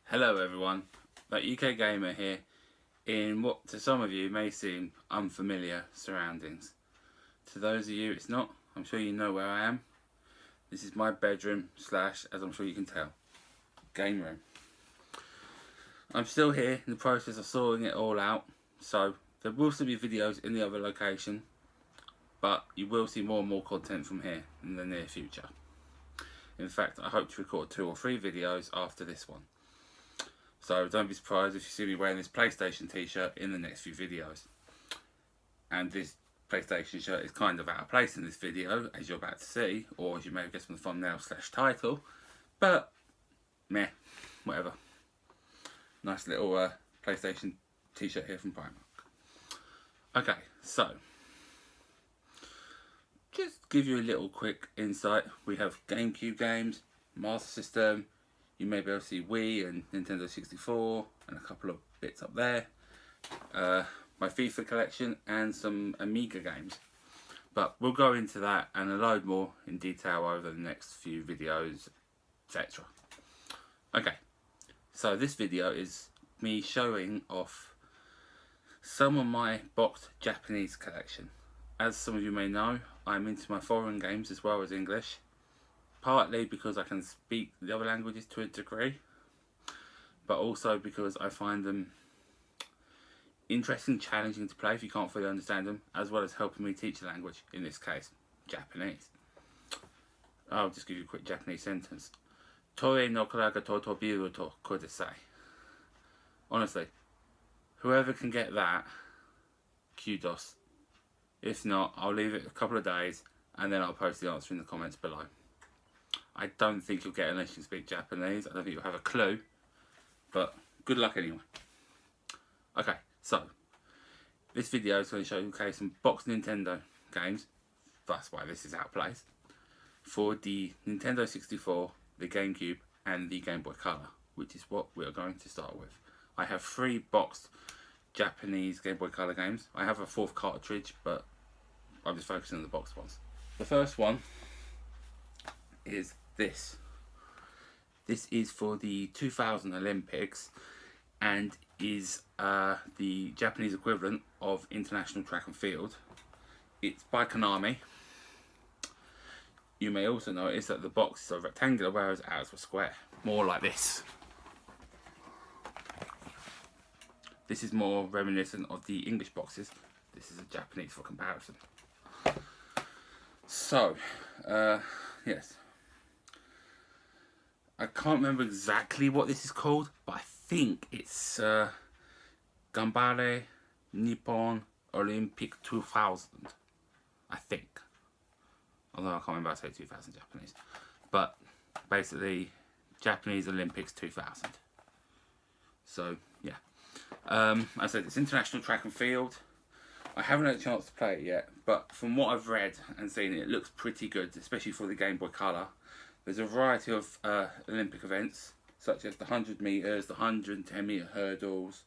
Hello everyone, that UK Gamer here in what to some of you may seem unfamiliar surroundings. To those of you it's not, I'm sure you know where I am. This is my bedroom slash, as I'm sure you can tell, game room. I'm still here in the process of sorting it all out, so there will still be videos in the other location, but you will see more and more content from here in the near future. In fact, I hope to record 2 or 3 videos after this one. So don't be surprised if you see me wearing this PlayStation t-shirt in the next few videos. And this PlayStation shirt is kind of out of place in this video, as you're about to see, or as you may have guessed from the thumbnail / title. But, meh, whatever. Nice little PlayStation t-shirt here from Primark. Okay, so, just give you a little quick insight. We have Gamecube games, Master System. You may be able to see Wii and Nintendo 64 and a couple of bits up there. My FIFA collection and some Amiga games. But we'll go into that and a load more in detail over the next few videos, etc. Okay, so this video is me showing off some of my boxed Japanese collection. As some of you may know, I'm into my foreign games as well as English. Partly because I can speak the other languages to a degree, but also because I find them interesting, challenging to play if you can't fully understand them, as well as helping me teach the language, in this case, Japanese. I'll just give you a quick Japanese sentence. Toe no kara ga totobiru to kudasai. Honestly, whoever can get that, kudos. If not, I'll leave it a couple of days and then I'll post the answer in the comments below. I don't think you'll get it unless you speak Japanese. I don't think you'll have a clue, but good luck anyway. Okay, so this video is going to show you some boxed Nintendo games. That's why this is out of place. For the Nintendo 64, the Gamecube, and the Game Boy Color, which is what we are going to start with. I have 3 boxed Japanese Game Boy Color games. I have a 4th cartridge, but I'm just focusing on the boxed ones. The first one is this. This is for the 2000 Olympics and is the Japanese equivalent of International Track and Field. It's by Konami. You may also notice that the boxes are rectangular, whereas ours were square. More like this. This is more reminiscent of the English boxes. This is a Japanese for comparison. So, yes. I can't remember exactly what this is called, but I think it's Ganbare Nippon Olympic 2000. I think. Although I can't remember how to say 2000 Japanese. But basically, Japanese Olympics 2000. So, yeah. I said it's International Track and Field. I haven't had a chance to play it yet, but from what I've read and seen, it looks pretty good, especially for the Game Boy Color. There's a variety of Olympic events, such as the 100 metres, the 110 metre hurdles,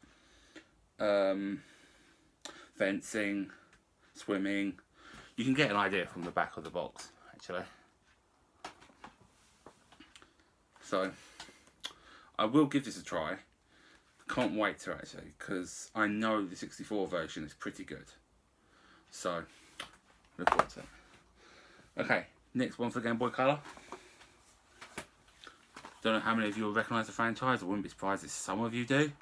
fencing, swimming. You can get an idea from the back of the box, actually. So, I will give this a try. Can't wait to actually, because I know the 64 version is pretty good. So, look forward to it. Okay, next one for Game Boy Color. Don't know how many of you will recognise the franchise. I wouldn't be surprised if some of you do.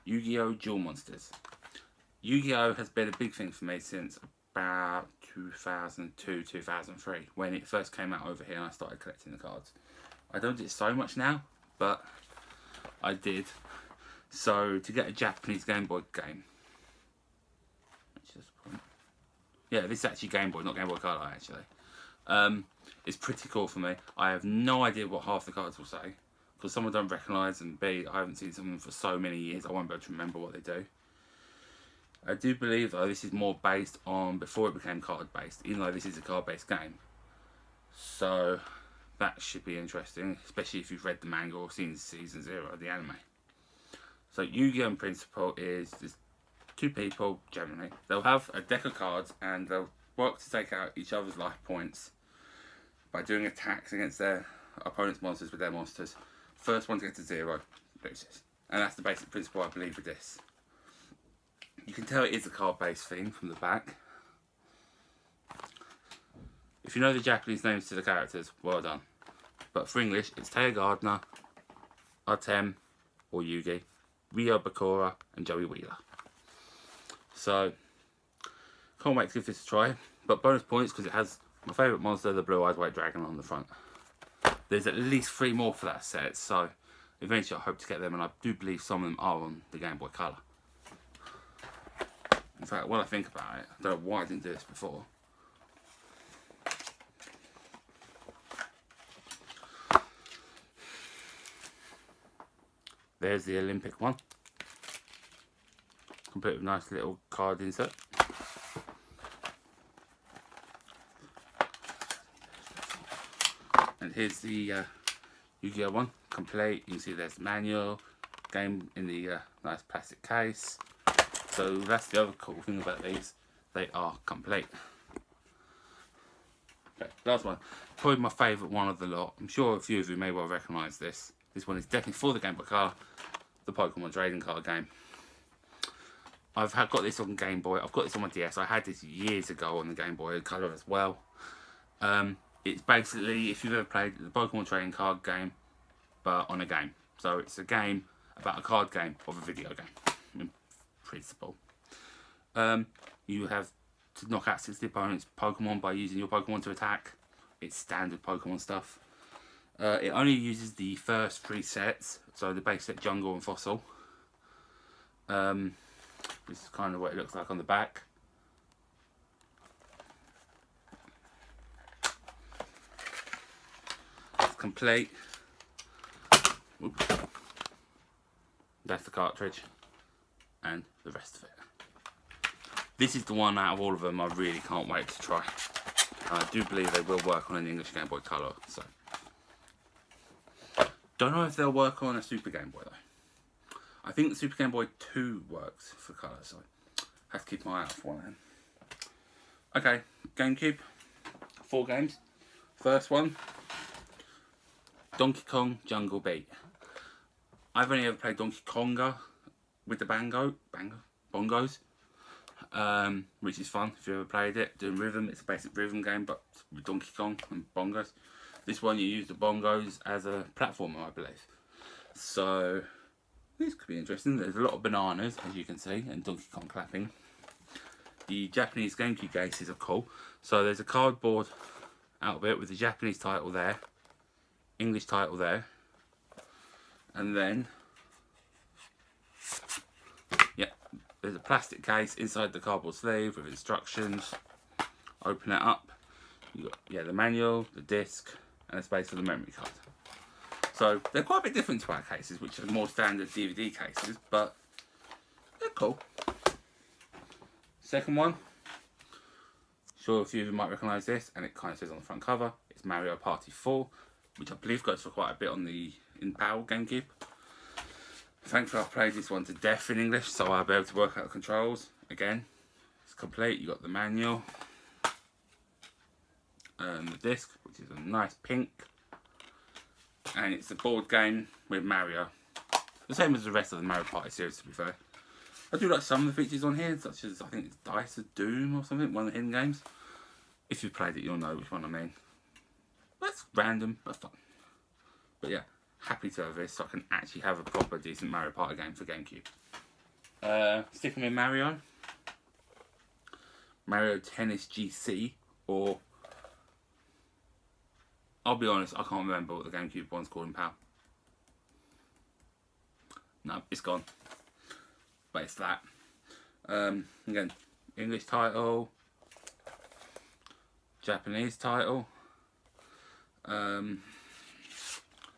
YuGiOh Duel Monsters. YuGiOh has been a big thing for me since about 2002, 2003, when it first came out over here and I started collecting the cards. I don't do it so much now, but I did. So to get a Japanese Game Boy game, yeah, this is actually Game Boy, not Game Boy Color actually. It's pretty cool for me. I have no idea what half the cards will say, because some I don't recognise, and B, I haven't seen something for so many years I won't be able to remember what they do. I do believe though this is more based on before it became card based, even though this is a card based game. So that should be interesting, especially if you've read the manga or seen season 0 of the anime. So YuGiOh in principle is just 2 people generally. They'll have a deck of cards and they'll work to take out each other's life points by doing attacks against their opponent's monsters with their monsters First one to get to 0 loses. And that's the basic principle I believe with this. You can tell it is a card-based theme from the back. If you know the Japanese names to the characters, well done. But for English, it's Taya Gardner, Artem, or Yugi, Ryo Bakura, and Joey Wheeler. So, can't wait to give this a try. But bonus points because it has my favourite monster, the Blue-Eyed White Dragon, on the front. There's at least 3 more for that set, so eventually I hope to get them, and I do believe some of them are on the Game Boy Color. In fact, when I think about it, I don't know why I didn't do this before. There's the Olympic one. Complete with a nice little card insert. And here's the YuGiOh one, complete. You can see there's the manual, game in the nice plastic case. So that's the other cool thing about these, they are complete. Okay, last one, probably my favourite one of the lot. I'm sure a few of you may well recognise this. This one is definitely for the Game Boy Color, the Pokemon trading card game. I've got this on Game Boy, I've got this on my DS, I had this years ago on the Game Boy Color as well. It's basically, if you've ever played the Pokemon trading card game, but on a game. So it's a game about a card game of a video game, in principle. You have to knock out 60 opponents' Pokemon by using your Pokemon to attack. It's standard Pokemon stuff. It only uses the first 3 sets, so the base set, Jungle and Fossil. This is kind of what it looks like on the back. It's complete. Oops. That's the cartridge and the rest of it. This is the one out of all of them I really can't wait to try. I do believe they will work on an English Game Boy Color, so. Don't know if they'll work on a Super Game Boy though. I think the Super Game Boy 2 works for colour, so I have to keep my eye out for one of them. Okay, Gamecube, 4 games. First one, Donkey Kong Jungle Beat. I've only ever played Donkey Konga with the bongos, which is fun if you ever played it. Doing rhythm, it's a basic rhythm game, but with Donkey Kong and bongos. This one you use the bongos as a platformer, I believe. So this could be interesting. There's a lot of bananas, as you can see, and Donkey Kong clapping. The Japanese Gamecube cases are cool. So there's a cardboard out of it with the Japanese title there, English title there, and then yeah, there's a plastic case inside the cardboard sleeve with instructions. Open it up. You got the manual, the disc, and a space for the memory card. So they're quite a bit different to our cases, which are more standard DVD cases, but they're cool. Second one, sure a few of you might recognise this, and it kind of says on the front cover, it's Mario Party 4, which I believe goes for quite a bit on the in-PAL Gamecube. Thankfully I've played this one to death in English, so I'll be able to work out the controls. Again, it's complete, you got the manual, the disc, which is a nice pink, and it's a board game with Mario. The same as the rest of the Mario Party series, to be fair. I do like some of the features on here, such as I think it's Dice of Doom or something, one of the hidden games. If you've played it, you'll know which one I mean. That's random, but fun. But yeah, happy to have this so I can actually have a proper decent Mario Party game for Gamecube. Sticking with Mario Tennis GC, or I'll be honest, I can't remember what the Gamecube one's called in PAL. No, it's gone. But it's that. Again, English title, Japanese title.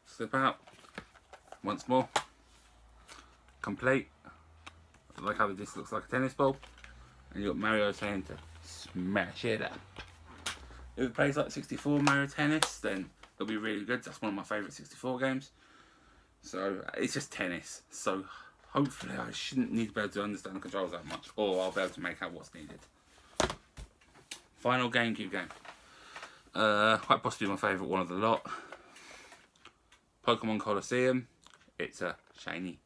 Slip out. Once more. Complete. I like how the disc looks like a tennis ball. And you got Mario saying to smash it up. If it plays like 64 Mario Tennis, then it'll be really good. That's one of my favourite 64 games. So it's just tennis. So hopefully I shouldn't need to be able to understand the controls that much, or I'll be able to make out what's needed. Final Gamecube game. Quite possibly my favourite one of the lot. Pokemon Colosseum. It's a shiny.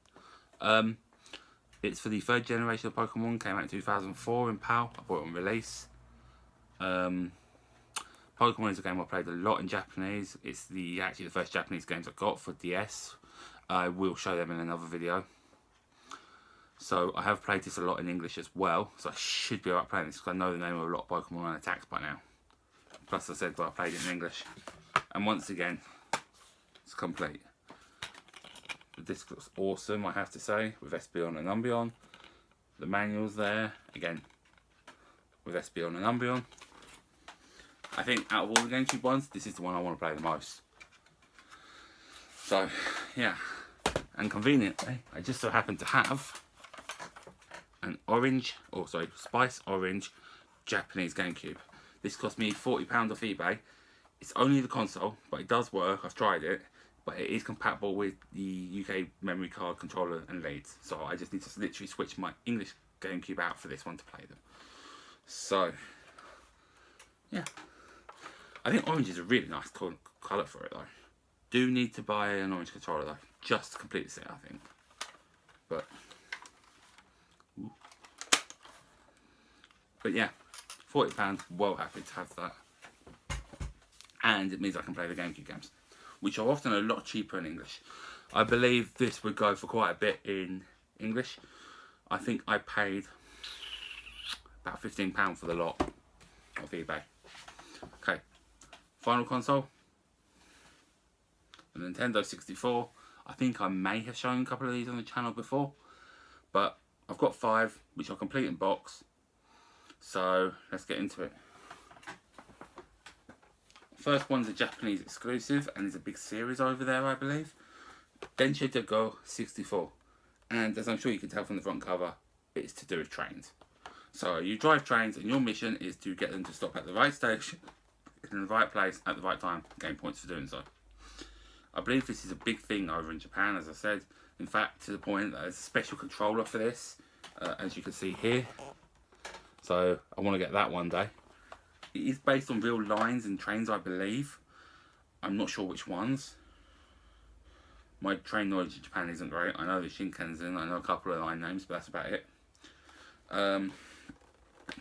It's for the 3rd generation of Pokemon. Came out in 2004 in PAL. I bought it on release. Pokemon is a game I played a lot in Japanese. It's actually the first Japanese games I got for DS. I will show them in another video. So I have played this a lot in English as well. So I should be alright playing this because I know the name of a lot of Pokemon and attacks by now. Plus I said I played it in English. And once again, it's complete. The disc looks awesome, I have to say, with Espeon and Umbreon. The manual's there, again, with Espeon and Umbreon. I think out of all the Gamecube ones, this is the one I want to play the most. So, yeah. And conveniently, I just so happen to have an spice orange Japanese Gamecube. This cost me £40 off eBay. It's only the console, but it does work. I've tried it, but it is compatible with the UK memory card, controller and leads. So I just need to literally switch my English Gamecube out for this one to play them. So, yeah. I think orange is a really nice colour for it though. Do need to buy an orange controller though, just to complete the set, I think. But yeah, £40, well happy to have that. And it means I can play the Gamecube games, which are often a lot cheaper in English. I believe this would go for quite a bit in English. I think I paid about £15 for the lot off eBay. Okay, final console, the Nintendo 64. I think I may have shown a couple of these on the channel before, but I've got 5, which are complete in box. So let's get into it. First one's a Japanese exclusive, and there's a big series over there, I believe. Densha de Go 64. And as I'm sure you can tell from the front cover, it's to do with trains. So you drive trains, and your mission is to get them to stop at the right station, in the right place, at the right time. Gain points for doing so. I believe this is a big thing over in Japan, as I said. In fact, to the point that there's a special controller for this, as you can see here. So I want to get that one day. It is based on real lines and trains, I believe. I'm not sure which ones. My train knowledge in Japan isn't great. I know the Shinkansen, I know a couple of line names, but that's about it.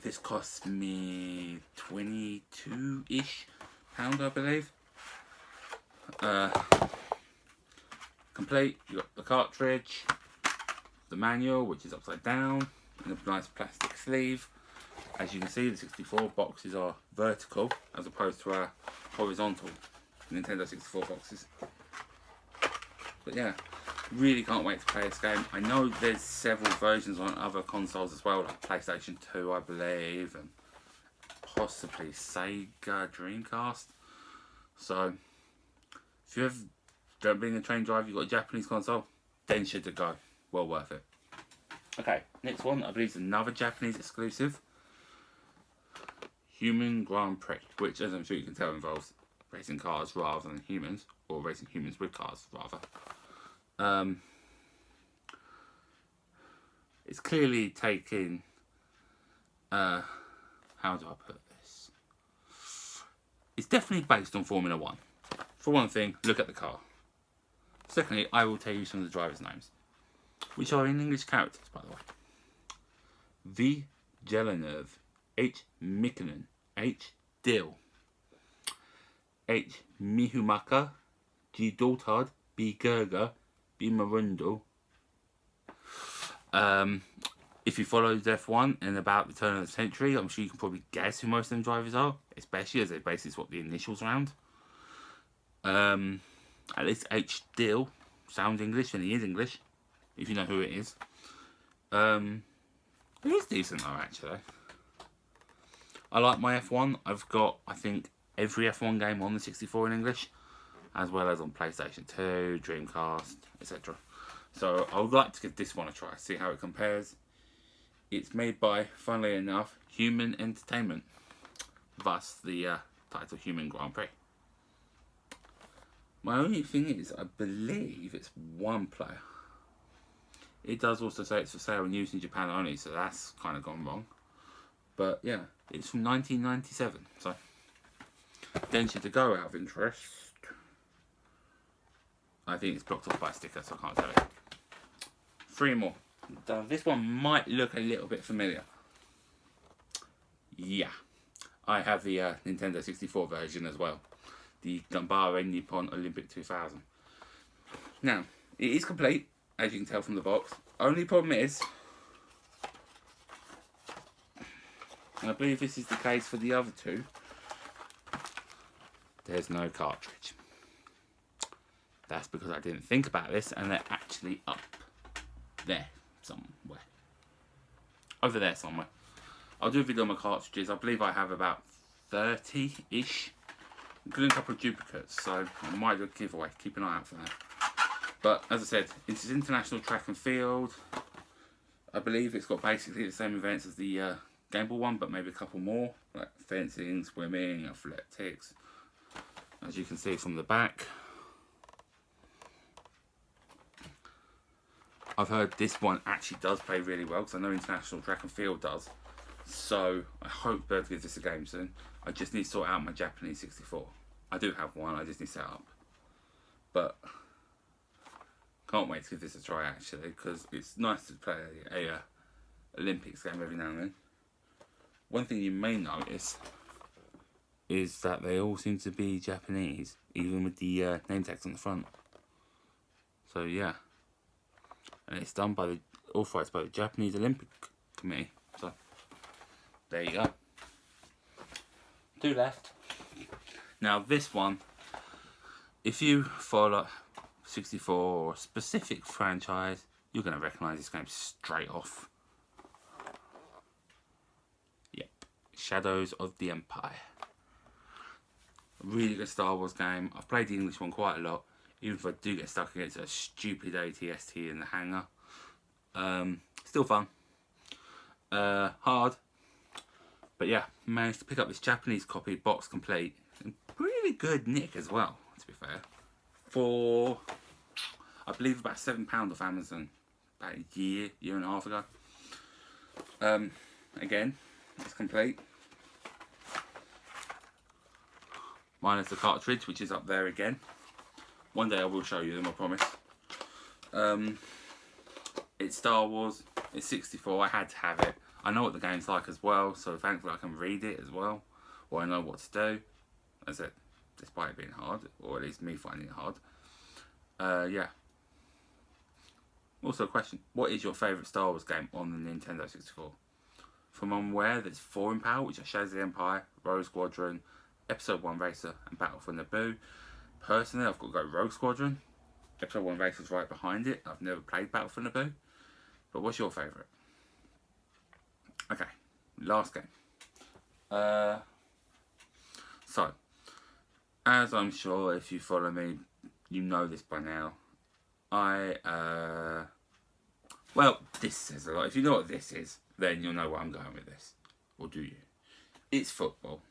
This cost me 22-ish pound, I believe. Complete. You got the cartridge, the manual, which is upside down, in a nice plastic sleeve. As you can see, the 64 boxes are vertical as opposed to our horizontal Nintendo 64 boxes. But yeah, really can't wait to play this game. I know there's several versions on other consoles as well, like PlayStation 2, I believe, and possibly Sega Dreamcast. So, if you have don't bring a train drive, you've got a Japanese console, Densha de Go. Well worth it. Okay, next one, I believe is another Japanese exclusive. Human Grand Prix, which, as I'm sure you can tell, involves racing cars rather than humans, or racing humans with cars rather. It's clearly taking, how do I put this? It's definitely based on Formula 1. For one thing, look at the car. Secondly, I will tell you some of the drivers' names, which are in English characters, by the way. V. Jelinerv, H. Mikkonen, H. Dill, H. Mihumaka, G. Daltard, B. Gerger, B. Marundo. If you followed F1 in about the turn of the century, I'm sure you can probably guess who most of them drivers are, especially as they basically swap the initials around. At least H. Dill sounds English, and he is English, if you know who it is. It is decent though, actually. I like my F1. I've got, I think, every F1 game on the 64 in English, as well as on PlayStation 2, Dreamcast, etc. So I would like to give this one a try, see how it compares. It's made by, funnily enough, Human Entertainment, thus the title Human Grand Prix. My only thing is, I believe it's one player. It does also say it's for sale and use in Japan only, so that's kind of gone wrong. But yeah, it's from 1997, so Densha de Go out of interest. I think it's blocked off by a sticker, so I can't tell you. 3 more. This one might look a little bit familiar. Yeah, I have the Nintendo 64 version as well. The Ganbare Nippon Olympic 2000. Now, it is complete, as you can tell from the box. Only problem is, and I believe this is the case for the other two, there's no cartridge. That's because I didn't think about this, and they're actually up there somewhere. Over there somewhere. I'll do a video on my cartridges. I believe I have about 30-ish, including a couple of duplicates, so I might do a giveaway. Keep an eye out for that. But as I said, it's international track and field. I believe it's got basically the same events as the Game Boy one, but maybe a couple more, like fencing, swimming, athletics. As you can see from the back. I've heard this one actually does play really well, because I know international track and field does. So I hope Bird gives this a game soon. I just need to sort out my Japanese 64. I do have one, I just need to set up. But can't wait to give this a try actually, because it's nice to play a Olympics game every now and then. One thing you may notice is that they all seem to be Japanese, even with the name tags on the front. So yeah, and it's done by authorised by the Japanese Olympic Committee. So there you go. 2 left. Now this one, if you follow 64 or a specific franchise, you're going to recognise this game straight off. Yep, Shadows of the Empire. Really good Star Wars game. I've played the English one quite a lot, even if I do get stuck against a stupid ATST in the hangar. Still fun. Hard. But yeah, managed to pick up this Japanese copy, box complete. In pretty good nick as well, to be fair. For, I believe, about £7 off Amazon. About a year and a half ago. Again, it's complete. Minus the cartridge, which is up there again. One day I will show you them, I promise. It's Star Wars. It's 64. I had to have it. I know what the game's like as well, so thankfully I can read it as well, or I know what to do. As I said, despite it being hard, or at least me finding it hard. Yeah. Also a question, what is your favourite Star Wars game on the Nintendo 64? From I'm aware, there's 4 in power, which are Shadows of the Empire, Rogue Squadron, Episode 1 Racer, and Battle for Naboo. Personally, I've got to go Rogue Squadron. Episode 1 Racer's right behind it. I've never played Battle for Naboo. But what's your favourite? Okay, last game. So, as I'm sure if you follow me, you know this by now. Well, this says a lot. If you know what this is, then you'll know where I'm going with this. Or do you? It's football.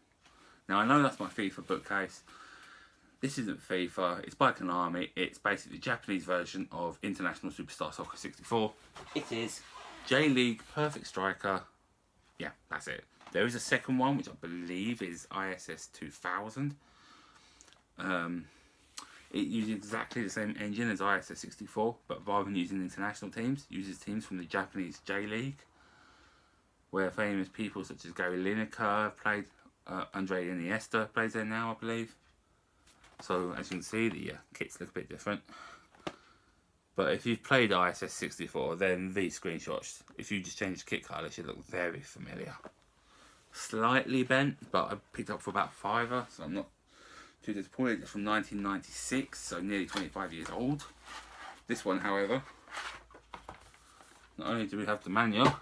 Now, I know that's my FIFA bookcase. This isn't FIFA. It's by Konami. It's basically the Japanese version of International Superstar Soccer 64. It is J-League Perfect Striker. Yeah, that's it. There is a second one, which I believe is ISS 2000. It uses exactly the same engine as ISS 64, but rather than using international teams, uses teams from the Japanese J-League, where famous people such as Gary Lineker played. Andre Iniesta plays there now, I believe. So as you can see, the kits look a bit different. But if you've played ISS 64, then these screenshots, if you just change the kit colour, they should look very familiar. Slightly bent, but I picked up for about £5, so I'm not too disappointed. It's from 1996, so nearly 25 years old. This one, however, not only do we have the manual,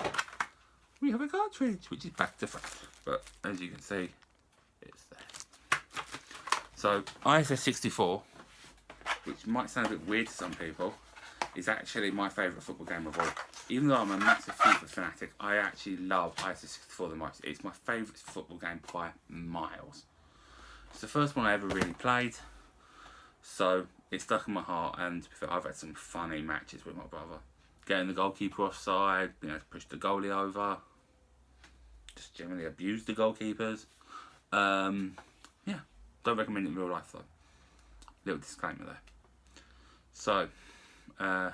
we have a cartridge, which is back to front. But as you can see, it's there. So ISS 64, which might sound a bit weird to some people, is actually my favourite football game of all. Even though I'm a massive FIFA fanatic, I actually love ISS 64 the most. It's my favourite football game by miles. It's the first one I ever really played, so it's stuck in my heart, and I've had some funny matches with my brother. Getting the goalkeeper offside, being able to push the goalie over, just generally abuse the goalkeepers. Yeah, don't recommend it in real life though. Little disclaimer there. So, yeah.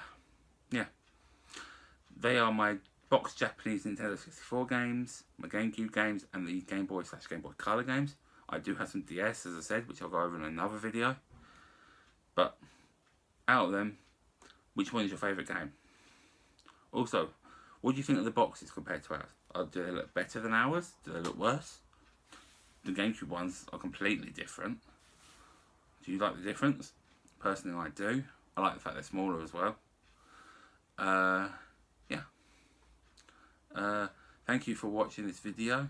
They are my boxed Japanese Nintendo 64 games, my Gamecube games, and the Game Boy / Game Boy Color games. I do have some DS, as I said, which I'll go over in another video. But, out of them, which one is your favourite game? Also, what do you think of the boxes compared to ours? Do they look better than ours? Do they look worse? The Gamecube ones are completely different. Do you like the difference? Personally, I do. I like the fact they're smaller as well. Yeah. Thank you for watching this video.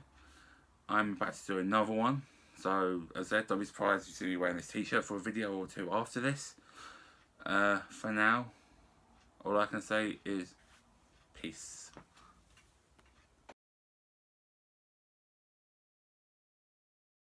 I'm about to do another one. So, as I said, don't be surprised if you see me wearing this t-shirt for a video or two after this. For now, all I can say is peace.